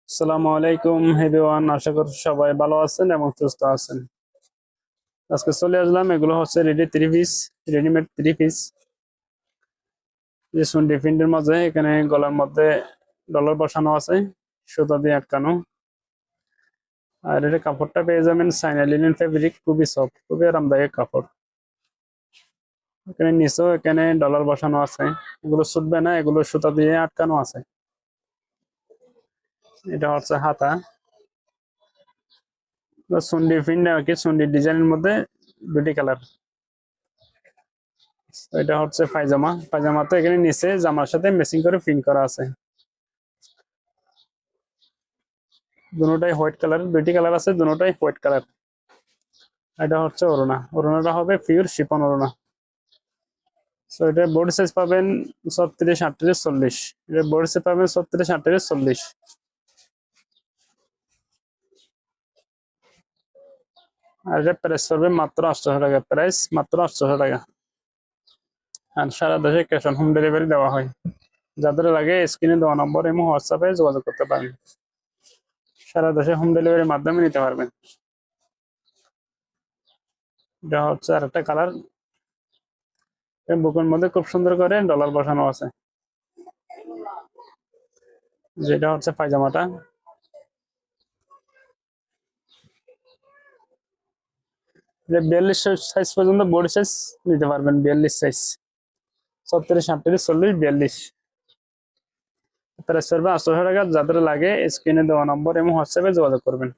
আসসালামু আলাইকুম এভরিওয়ান, আশা করি সবাই ভালো আছেন এবং সুস্থ আছেন। আজকে চলে আসলাম, এগুলো হচ্ছে রেডিমেড থ্রি পিস যে সুন্ডি প্রিন্টের মাঝে এখানে গলার মধ্যে ডলার বসানো আছে, সুতা দিয়ে আটকানো। আর এটা কাপড়টা পেয়ে যাবেন চাইনা লিনেন ফেব্রিক, খুবই সফট, খুবই আরামদায়ক কাপড়। এখানে নিচেও এখানে ডলার বসানো আছে, এগুলো ছুটবে না, এগুলো সুতা দিয়ে আটকানো আছে। এটা হচ্ছে হাতা, সুন্ডি প্রিন্ট আর কি, সুন্ডি ডিজাইনের মধ্যে দুটি কালার। এটা হচ্ছে পায়জামা, পায়জামাতে এখানে নিচে জামার সাথে ম্যাচিং করে প্রিন্ট করা আছে। দুটোটাই হোয়াইট কালার, দুইটি কালার আছে, দুটোটাই হোয়াইট কালার। এটা হচ্ছে ওড়না, ওড়নাটা হবে পিওর শিফন ওড়না। সো এটা বডি সাইজ পাবেন 36, 38, 40। এটা বডি সাইজ পাবেন 36, 38, 40। আর এটা প্রাইস পড়বে মাত্র 800 টাকা, প্রাইস মাত্র 800 টাকা। আর সারা দেশে ক্যাশ অন হোম ডেলিভারি দেওয়া হয়। যাদের লাগে স্ক্রিনে দেওয়া নম্বর এবং হোয়াটসঅ্যাপে যোগাযোগ করতে পারেন, সারা দেশে হোম ডেলিভারির মাধ্যমে নিতে পারবেন। এটা হচ্ছে আরেকটা কালার, বুকের মধ্যে খুব সুন্দর করে ডলার বসানো আছে। যেটা হচ্ছে পায়জামাটা, যে 42 সাইজ পর্যন্ত বডি সাইজ নিতে পারবেন, 42 সাইজ, 36, 38, 40, 42। প্রাইস পড়বে 800 টাকা। যাদের লাগে স্ক্রিনে দেওয়া নম্বর এবং হোয়াটসঅ্যাপে যোগাযোগ করবেন।